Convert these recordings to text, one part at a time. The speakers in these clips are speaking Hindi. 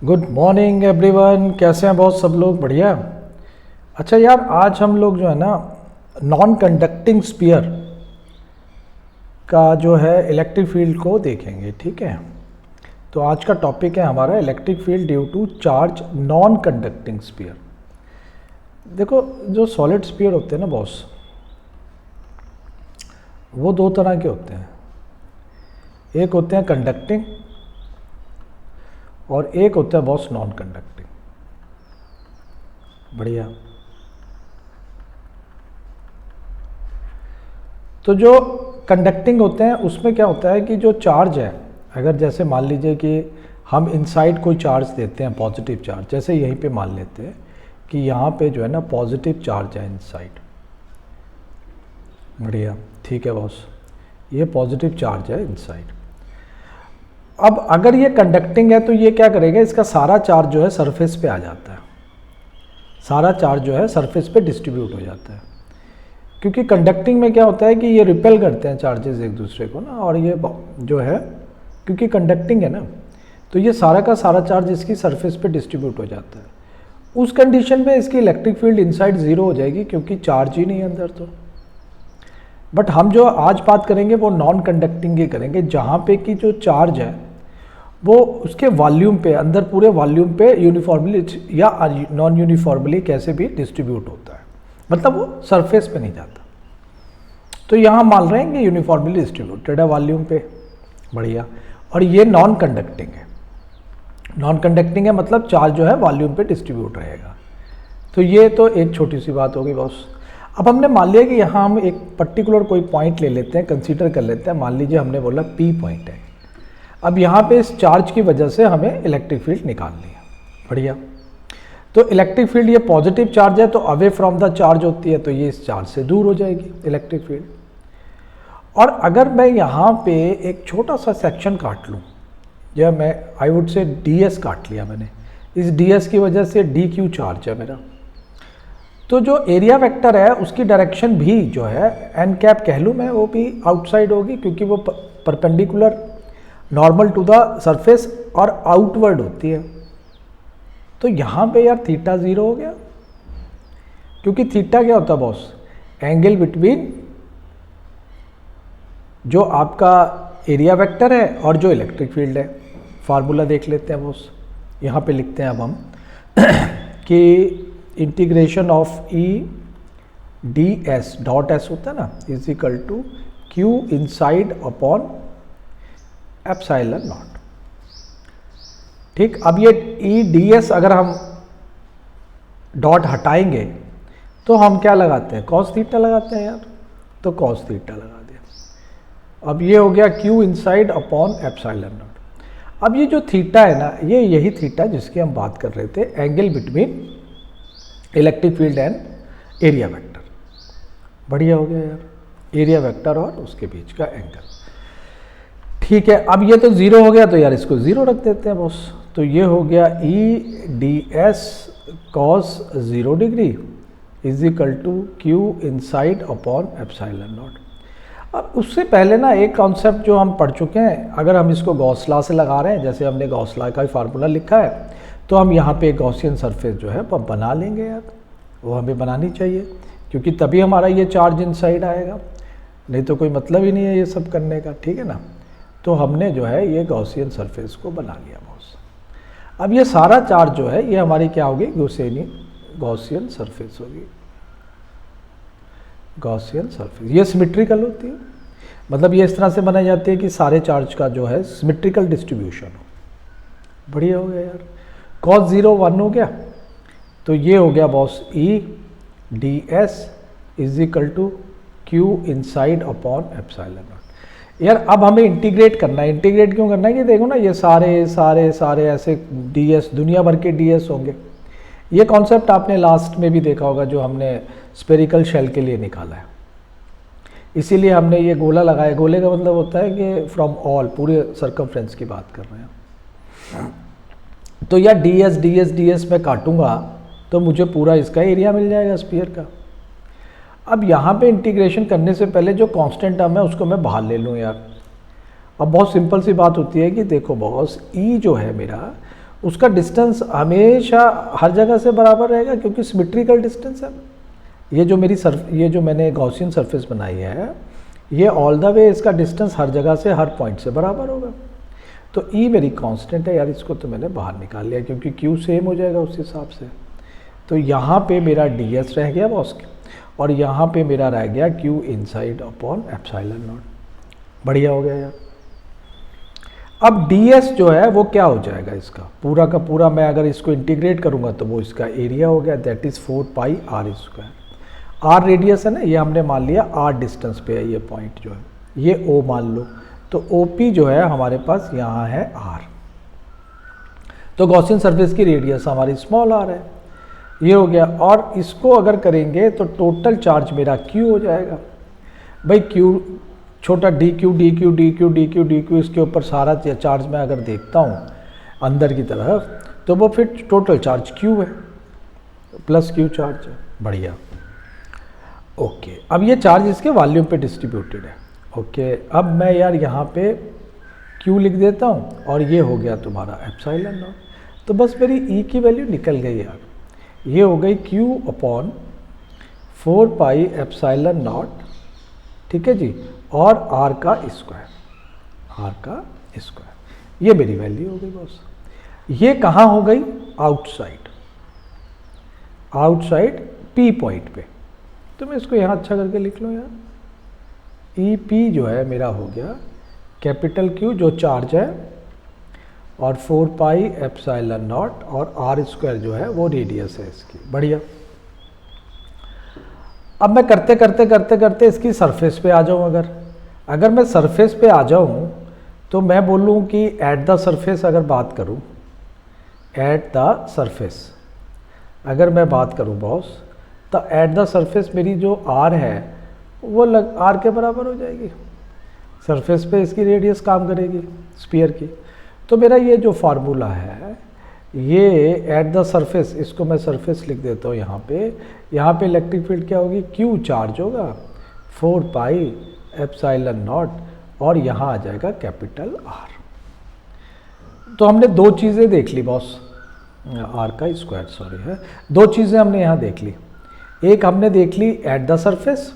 गुड मॉर्निंग एवरीवन, कैसे हैं बहुत सब लोग? बढ़िया। अच्छा यार, आज हम लोग जो है ना नॉन कंडक्टिंग स्फीयर का जो है इलेक्ट्रिक फील्ड को देखेंगे, ठीक है। तो आज का टॉपिक है हमारा electric field due to charge non conducting sphere. देखो, जो सॉलिड स्फीयर होते हैं ना बॉस, वो दो तरह के होते हैं। एक होते हैं कंडक्टिंग और एक होता है बॉस नॉन कंडक्टिंग। बढ़िया। तो जो कंडक्टिंग होते हैं उसमें क्या होता है कि जो चार्ज है, अगर जैसे मान लीजिए कि हम इनसाइड कोई चार्ज देते हैं, पॉजिटिव चार्ज, जैसे यहीं पे मान लेते हैं कि यहाँ पे जो है ना पॉजिटिव चार्ज है इनसाइड। बढ़िया, ठीक है बॉस, ये पॉजिटिव चार्ज है इनसाइड। अब अगर ये कंडक्टिंग है तो ये क्या करेगा, इसका सारा चार्ज जो है सरफेस पे आ जाता है, सारा चार्ज जो है सरफेस पे डिस्ट्रीब्यूट हो जाता है। क्योंकि कंडक्टिंग में क्या होता है कि ये रिपेल करते हैं चार्जेस एक दूसरे को ना, और ये जो है क्योंकि कंडक्टिंग है ना, तो ये सारा का सारा चार्ज इसकी सरफेस पे डिस्ट्रीब्यूट हो जाता है। उस कंडीशन में इसकी इलेक्ट्रिक फील्ड इनसाइड ज़ीरो हो जाएगी, क्योंकि चार्ज ही नहीं है अंदर। तो बट हम जो आज बात करेंगे वो नॉन कंडक्टिंग ही करेंगे, जहाँ पे कि जो चार्ज है वो उसके वॉल्यूम पे, अंदर पूरे वॉल्यूम पे यूनिफॉर्मली या नॉन यूनिफॉर्मली कैसे भी डिस्ट्रीब्यूट होता है, मतलब वो सरफेस पे नहीं जाता। तो यहाँ मान रहे हैं कि यूनिफॉर्मली डिस्ट्रीब्यूटेड है वॉल्यूम पे। बढ़िया। और ये नॉन कंडक्टिंग है। नॉन कंडक्टिंग है मतलब चार्ज जो है वॉल्यूम पे डिस्ट्रीब्यूट रहेगा। तो ये तो एक छोटी सी बात होगी बॉस। अब हमने मान लिया कि यहाँ हम एक पर्टिकुलर कोई पॉइंट ले लेते हैं, कंसीडर कर लेते हैं। मान लीजिए हमने बोला P पॉइंट है। अब यहाँ पे इस चार्ज की वजह से हमें इलेक्ट्रिक फील्ड निकालनी है। बढ़िया। तो इलेक्ट्रिक फील्ड, ये पॉजिटिव चार्ज है तो अवे फ्रॉम द चार्ज होती है, तो ये इस चार्ज से दूर हो जाएगी इलेक्ट्रिक फील्ड। और अगर मैं यहाँ पे एक छोटा सा सेक्शन काट लूँ, या मैं आई वुड से ds काट लिया मैंने, इस ds की वजह से dq चार्ज है मेरा, तो जो एरिया वेक्टर है उसकी डायरेक्शन भी जो है n कैप कह लूँ मैं, वो भी आउटसाइड होगी, क्योंकि वो perpendicular normal to the surface और आउटवर्ड होती है। तो यहाँ पे यार थीटा ज़ीरो हो गया, क्योंकि थीटा क्या होता है बॉस, एंगल बिटवीन जो आपका एरिया वेक्टर है और जो इलेक्ट्रिक फील्ड है। फार्मूला देख लेते हैं बॉस, यहाँ पे लिखते हैं अब हम कि integration of E D S dot S होता है ना, is equal to Q inside upon epsilon naught. ठीक। अब ये ई डी एस अगर हम डॉट हटाएंगे तो हम क्या लगाते हैं, कॉस थीटा लगाते हैं यार, तो कॉस थीटा लगा दिया। अब ये हो गया Q inside upon epsilon naught. अब ये जो थीटा है ना, ये यही थीटा जिसकी हम बात कर रहे थे, angle between electric field and area vector. बढ़िया हो गया यार, एरिया वेक्टर और उसके बीच का एंगल। ठीक है। अब ये तो ज़ीरो हो गया, तो यार इसको ज़ीरो रख देते हैं बॉस। तो ये हो गया E D S cos 0 degree is equal to Q inside upon epsilon naught. अब उससे पहले ना एक कॉन्सेप्ट जो हम पढ़ चुके हैं, अगर हम इसको गॉस लॉ से लगा रहे हैं, जैसे हमने गॉस लॉ का फार्मूला लिखा है, तो हम यहाँ पे एक गॉसियन सरफेस जो है वो बना लेंगे यार, वो हमें बनानी चाहिए, क्योंकि तभी हमारा ये चार्ज इनसाइड आएगा, नहीं तो कोई मतलब ही नहीं है ये सब करने का। ठीक है ना। तो हमने जो है ये गॉसियन सरफेस को बना लिया बॉस। अब ये सारा चार्ज जो है ये हमारी क्या होगी, गॉसियन सरफेस होगी। गॉसियन सरफेस ये सिमेट्रिकल होती है, मतलब ये इस तरह से बनाई जाती है कि सारे चार्ज का जो है सिमेट्रिकल डिस्ट्रीब्यूशन हो। बढ़िया हो गया यार। कॉस 0 1 हो गया, तो ये हो गया boss E D S is equal to Q inside upon epsilon naught. यार अब हमें इंटीग्रेट करना है। इंटीग्रेट क्यों करना है कि देखो ना, ये सारे सारे सारे ऐसे ds, दुनिया भर के ds होंगे। ये कॉन्सेप्ट आपने लास्ट में भी देखा होगा जो हमने स्पेरिकल शेल के लिए निकाला है, इसीलिए हमने ये गोला लगाया। गोले का मतलब होता है कि फ्रॉम ऑल, पूरे सर्कमफ्रेंस की बात कर रहे हैं। तो यार ds ds ds मैं काटूंगा तो मुझे पूरा इसका एरिया मिल जाएगा स्फीयर का। अब यहाँ पे इंटीग्रेशन करने से पहले जो कांस्टेंट टर्म है उसको मैं बाहर ले लूँ यार। अब बहुत सिंपल सी बात होती है कि देखो बॉस, ई जो है मेरा उसका डिस्टेंस हमेशा हर जगह से बराबर रहेगा, क्योंकि सिमेट्रिकल डिस्टेंस है। ये जो मैंने गॉसियन सरफेस बनाई है, ये ऑल द वे इसका डिस्टेंस हर जगह से, हर पॉइंट से बराबर होगा। तो E मेरी कांस्टेंट है यार, इसको तो मैंने बाहर निकाल लिया क्योंकि Q सेम हो जाएगा उस हिसाब से। तो यहाँ पे मेरा ds रह गया बॉस, और यहाँ पे मेरा रह गया Q inside upon epsilon naught. बढ़िया हो गया यार। अब ds जो है वो क्या हो जाएगा, इसका पूरा का पूरा मैं अगर इसको इंटीग्रेट करूँगा तो वो इसका एरिया हो गया, that is 4 pi r square. r radius है ना, ये हमने मान लिया r डिस्टेंस पे है ये पॉइंट जो है, ये O मान लो, तो OP जो है हमारे पास यहाँ है r। तो गॉसियन सरफेस की रेडियस हमारी स्मॉल r है, ये हो गया। और इसको अगर करेंगे तो टोटल चार्ज मेरा Q हो जाएगा। भाई Q छोटा dq dq dq dq dq, इसके ऊपर सारा चार्ज मैं अगर देखता हूँ अंदर की तरफ, तो वो फिर टोटल चार्ज Q है, प्लस Q चार्ज है। बढ़िया, ओके। अब ये चार्ज इसके वॉल्यूम पे डिस्ट्रीब्यूटेड है। ओके, अब मैं यार यहाँ पे Q लिख देता हूँ, और ये हो गया तुम्हारा एप्सिलॉन नॉट। तो बस मेरी E की वैल्यू निकल गई यार, ये हो गई Q upon 4 pi epsilon naught, ठीक है जी, और R का स्क्वायर, ये मेरी वैल्यू हो गई बॉस। ये कहाँ हो गई, आउटसाइड P पॉइंट पे। तो मैं इसको यहाँ अच्छा करके लिख लूँ यार, EP जो है मेरा हो गया कैपिटल Q जो चार्ज है, और 4 पाई एप्सिलॉन नॉट, और R स्क्वायर जो है वो रेडियस है इसकी। बढ़िया। अब मैं करते करते इसकी सरफेस पे आ जाऊँ। अगर मैं सरफेस पे आ जाऊँ तो मैं बोलूँ कि एट द सरफेस अगर बात करूँ, एट द सरफेस अगर मैं बात करूँ बॉस, तो एट द सरफेस मेरी जो R है वो R के बराबर हो जाएगी। सरफेस पे इसकी रेडियस काम करेगी स्फीयर की। तो मेरा ये जो फार्मूला है, ये एट द सरफेस, इसको मैं सरफेस लिख देता हूँ यहाँ पे इलेक्ट्रिक फील्ड क्या होगी, Q चार्ज होगा 4 पाई एप्सिलॉन नॉट, और यहाँ आ जाएगा कैपिटल R। तो हमने दो चीज़ें देख ली बॉस, R का स्क्वायर सॉरी है, दो चीज़ें हमने यहाँ देख ली। एक हमने देख ली एट द सरफेस,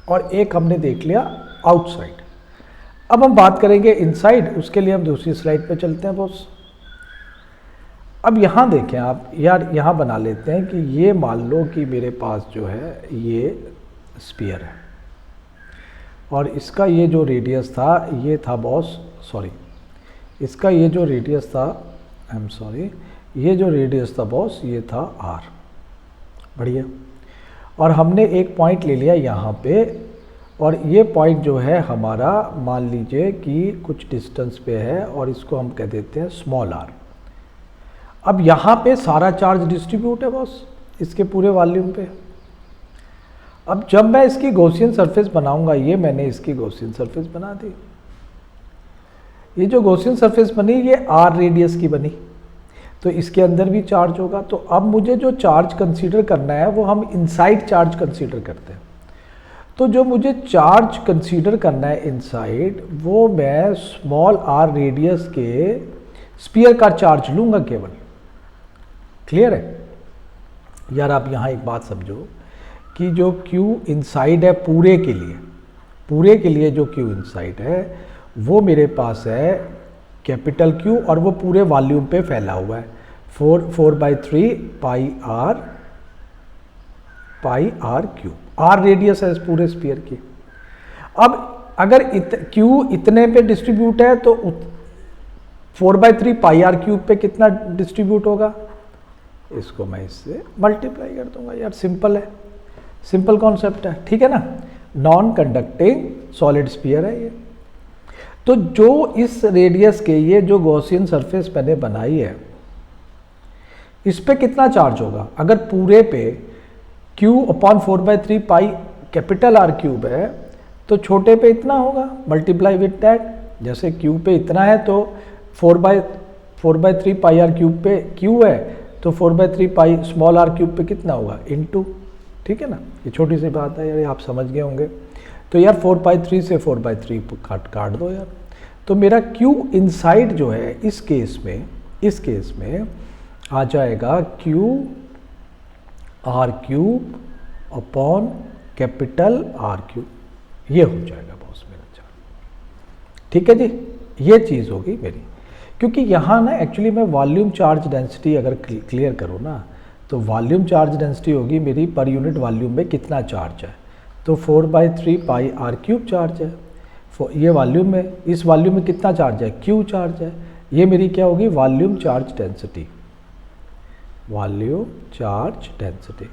और एक हमने देख लिया आउटसाइड। अब हम बात करेंगे इनसाइड, उसके लिए हम दूसरी स्लाइड पे चलते हैं बॉस। अब यहाँ देखें आप यार, यहाँ बना लेते हैं कि ये मान लो कि मेरे पास जो है ये स्फीयर है, और इसका ये जो रेडियस था ये था बॉस, सॉरी इसका ये जो रेडियस था, ये जो रेडियस था बॉस ये था R। बढ़िया। और हमने एक पॉइंट ले लिया यहाँ पे, और ये पॉइंट जो है हमारा मान लीजिए कि कुछ डिस्टेंस पे है, और इसको हम कह देते हैं स्मॉल r। अब यहाँ पे सारा चार्ज डिस्ट्रीब्यूट है बॉस इसके पूरे वॉल्यूम पे। अब जब मैं इसकी गॉसियन सरफेस बनाऊंगा, ये मैंने इसकी गॉसियन सरफेस बना दी, ये जो गॉसियन सरफेस बनी ये R रेडियस की बनी, तो इसके अंदर भी चार्ज होगा। तो अब मुझे जो चार्ज कंसीडर करना है वो हम इनसाइड चार्ज कंसीडर करते हैं। तो जो मुझे चार्ज कंसीडर करना है इनसाइड, वो मैं स्मॉल r रेडियस के स्फीयर का चार्ज लूँगा केवल। क्लियर है यार? आप यहाँ एक बात समझो कि जो Q इनसाइड है पूरे के लिए जो Q इनसाइड है वो मेरे पास है कैपिटल Q, और वो पूरे वॉल्यूम पे फैला हुआ है 4/3 पाई r क्यूब। R रेडियस है इस पूरे स्फीयर की। अब अगर Q इतने पे डिस्ट्रीब्यूट है तो 4/3 पाई r क्यूब पे कितना डिस्ट्रीब्यूट होगा, इसको मैं इससे मल्टीप्लाई कर दूंगा यार। सिंपल है, सिंपल कॉन्सेप्ट है, ठीक है ना। नॉन कंडक्टिंग सॉलिड स्फीयर है ये। तो जो इस रेडियस के ये जो गॉसियन सरफेस मैंने बनाई है, इस पे कितना चार्ज होगा? अगर पूरे पे Q/4/3 pi capital R cube है तो छोटे पे इतना होगा, मल्टीप्लाई विथ दैट। जैसे Q पे इतना है तो 4/3 पाई R क्यूब पे Q है तो 4/3 पाई स्मॉल r क्यूब पे कितना होगा, इनटू। ठीक है ना, ये छोटी सी बात है यार, आप समझ गए होंगे। तो यार 4/3 से 4/3 काट दो यार। तो मेरा Q इनसाइड जो है इस केस में इस केस में आ जाएगा Q R cube upon capital R cube, ये हो जाएगा बॉस मेरा चार्ज। ठीक है जी, ये चीज़ होगी मेरी, क्योंकि यहाँ ना एक्चुअली मैं वॉल्यूम चार्ज डेंसिटी अगर क्लियर करूँ ना, तो वॉल्यूम चार्ज डेंसिटी होगी मेरी पर यूनिट वॉल्यूम में कितना चार्ज है, तो 4/3 पाई आर क्यूब चार्ज है। ये वॉल्यूम में, इस वॉल्यूम में कितना चार्ज है, क्यू चार्ज है। ये मेरी क्या होगी, volume charge density, volume charge density.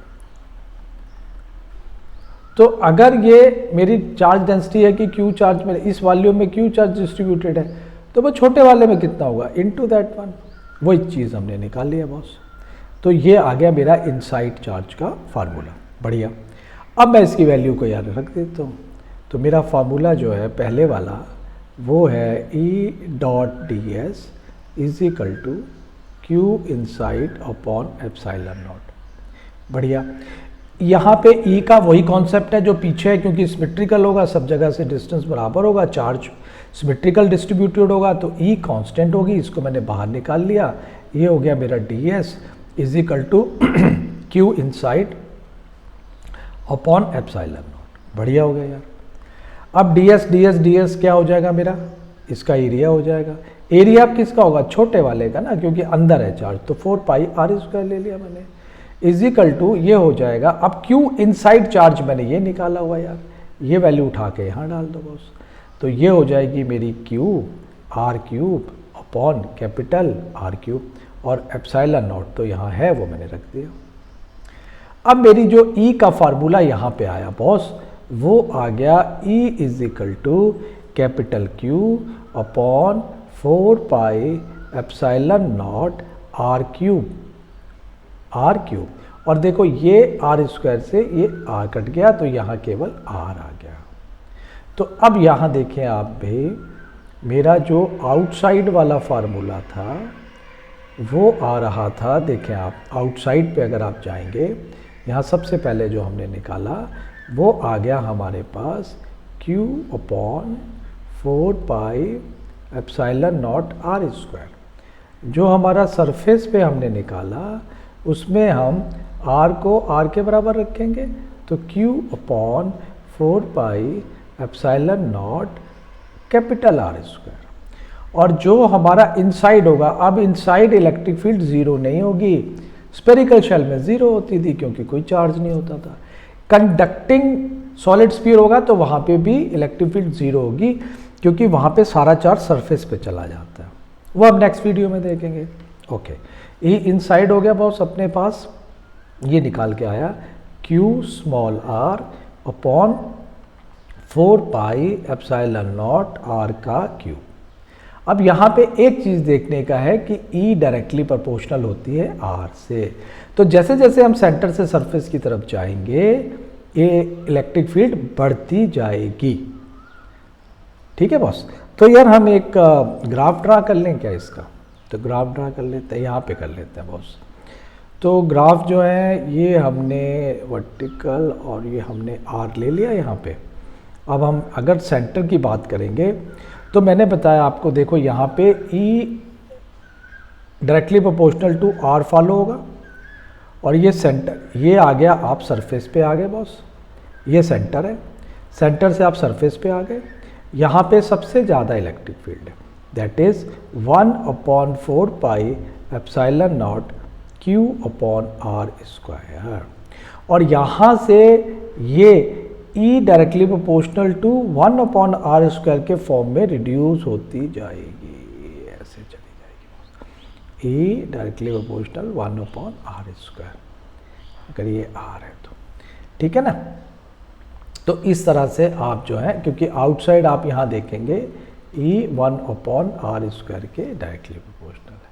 तो अगर ये मेरी चार्ज डेंसिटी है कि क्यू चार्ज में, इस वॉल्यूम में क्यू चार्ज डिस्ट्रीब्यूटेड है, तो वो छोटे वाले में कितना होगा, इनटू दैट वन। वही चीज़ हमने निकाल लिया बॉस। तो ये आ गया मेरा इनसाइड चार्ज का फार्मूला। बढ़िया। अब मैं इसकी वैल्यू को याद रख देता हूँ। तो मेरा फार्मूला जो है पहले वाला वो है E.ds is equal to Q inside upon epsilon naught. बढ़िया। यहाँ पे E का वही कॉन्सेप्ट है जो पीछे है, क्योंकि सिमेट्रिकल होगा, सब जगह से डिस्टेंस बराबर होगा, चार्ज सिमेट्रिकल डिस्ट्रीब्यूटेड होगा, तो E कांस्टेंट होगी। इसको मैंने बाहर निकाल लिया। ये हो गया मेरा ds is equal to Q inside upon epsilon naught. बढ़िया हो गया यार। अब ds क्या हो जाएगा मेरा, इसका एरिया हो जाएगा। एरिया अब किसका होगा, छोटे वाले का ना, क्योंकि अंदर है चार्ज, तो 4 पाई आर स्क्वायर ले लिया मैंने, इज इक्वल टू ये हो जाएगा। अब क्यू इनसाइड चार्ज मैंने ये निकाला हुआ यार, ये वैल्यू उठा के यहाँ डाल दो बॉस। तो ये हो जाएगी मेरी Q R cube upon capital R cube, और एप्सिलॉन नॉट तो यहाँ है वो मैंने रख दिया। अब मेरी जो E का फार्मूला यहाँ पे आया बॉस, वो आ गया E is equal to capital Q upon 4 pi epsilon naught R cube, और देखो ये आर स्क्वायर से ये आर कट गया, तो यहाँ केवल आर आ गया। तो अब यहाँ देखें आप भी, मेरा जो आउटसाइड वाला फार्मूला था वो आ रहा था, देखें आप आउटसाइड पे अगर आप जाएंगे, यहाँ सबसे पहले जो हमने निकाला वो आ गया हमारे पास Q upon 4 pi epsilon naught R square. जो हमारा सरफेस पे हमने निकाला उसमें हम r को r के बराबर रखेंगे, तो Q upon 4 pi epsilon not capital R square. और जो हमारा इनसाइड होगा, अब इनसाइड इलेक्ट्रिक फील्ड ज़ीरो नहीं होगी, स्फेरिकल शेल में ज़ीरो होती थी क्योंकि कोई चार्ज नहीं होता था। कंडक्टिंग सॉलिड स्फीयर होगा तो वहाँ पे भी इलेक्ट्रिक फील्ड ज़ीरो होगी, क्योंकि वहाँ पे सारा चार्ज सरफेस पे चला जाता है। वो अब नेक्स्ट वीडियो में देखेंगे। ओके, ये इनसाइड हो गया बॉस अपने पास, ये निकाल के आया Q small r upon 4 pi epsilon not r का क्यूब। अब यहाँ पे एक चीज़ देखने का है कि E डायरेक्टली प्रोपोर्शनल होती है R से, तो जैसे जैसे हम सेंटर से सरफेस की तरफ जाएंगे ये इलेक्ट्रिक फील्ड बढ़ती जाएगी। ठीक है बॉस। तो यार हम एक ग्राफ ड्रा कर लें क्या इसका, तो ग्राफ ड्रा कर लेते हैं, यहाँ पे कर लेते हैं बॉस। तो ग्राफ जो है ये हमने वर्टिकल और ये हमने R ले लिया यहाँ पे। अब हम अगर सेंटर की बात करेंगे तो मैंने बताया आपको, देखो यहाँ पे E directly proportional to R follow होगा, और ये सेंटर, ये आ गया आप सरफेस पे आ गए बॉस, ये सेंटर है, सेंटर से आप सरफेस पे आ गए। यहाँ पे सबसे ज़्यादा इलेक्ट्रिक फील्ड है, that is 1/4 pi epsilon naught Q upon R square. और यहाँ से ये E directly proportional to 1/r square के फॉर्म में रिड्यूस होती जाएगी, ऐसे चली जाएगी। E directly proportional 1/r square, अगर ये R है तो ठीक है ना। तो इस तरह से आप जो है, क्योंकि आउटसाइड आप यहाँ देखेंगे E 1/r स्क्वायर के डायरेक्टली प्रोपोर्शनल है।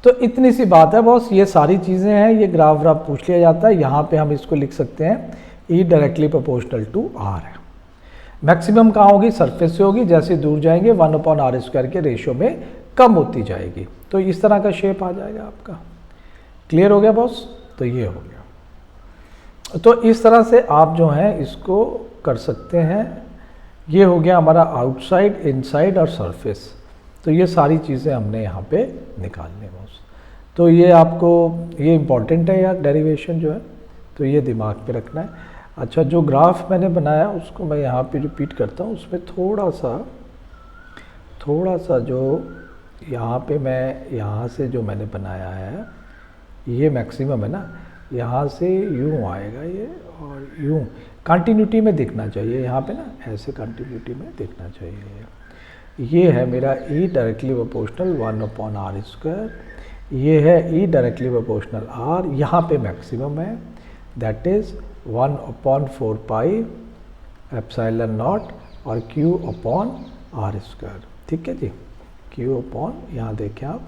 तो इतनी सी बात है बॉस, ये सारी चीज़ें हैं, ये ग्राफ व्राफ पूछ लिया जाता है। यहाँ पे हम इसको लिख सकते हैं E directly proportional to R है। मैक्सिमम कहाँ होगी, सरफेस से होगी, जैसे दूर जाएंगे 1/r स्क्वायर के रेशियो में कम होती जाएगी। तो इस तरह का शेप आ जाएगा आपका। क्लियर हो गया बॉस। तो ये हो गया। तो इस तरह से आप जो हैं इसको कर सकते हैं। ये हो गया हमारा आउटसाइड, इनसाइड और सरफेस। तो ये सारी चीज़ें हमने यहाँ पे निकालने बॉस। तो ये आपको ये इम्पॉर्टेंट है यार, डेरिवेशन जो है, तो ये दिमाग पे रखना है। अच्छा, जो ग्राफ मैंने बनाया उसको मैं यहाँ पे रिपीट करता हूँ। उसमें थोड़ा सा जो यहाँ पे मैं यहाँ से जो मैंने बनाया है ये मैक्सिमम है ना, यहाँ से यूँ आएगा ये और यूँ कंटिन्यूटी में दिखना चाहिए यहाँ पे ना, ऐसे कंटिन्यूटी में दिखना चाहिए। ये है मेरा E डायरेक्टली प्रोपोर्शनल 1/r²। ये है E डायरेक्टली प्रोपोर्शनल R, यहाँ पे मैक्सिमम है, that is 1/4 pi epsilon not और Q/r²। ठीक है जी, Q/ यहाँ देखें आप,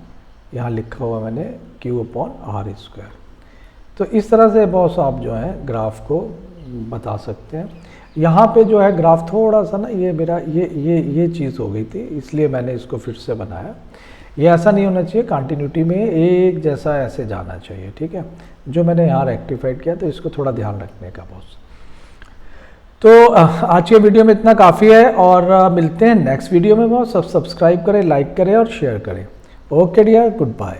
यहाँ लिखा हुआ मैंने Q/r²। तो इस तरह से बॉस आप जो है ग्राफ को बता सकते हैं। यहाँ पे जो है ग्राफ थोड़ा सा ना, ये मेरा ये चीज़ हो गई थी, इसलिए मैंने इसको फिर से बनाया। ये ऐसा नहीं होना चाहिए, कंटिन्यूटी में एक जैसा ऐसे जाना चाहिए। ठीक है, जो मैंने यहाँ रेक्टिफाइड किया, तो इसको थोड़ा ध्यान रखने का बॉस। तो आज के वीडियो में इतना काफ़ी है और मिलते हैं नेक्स्ट वीडियो में बॉस। सब सब्सक्राइब करें, लाइक करें और शेयर करें। Okay dear, good bye.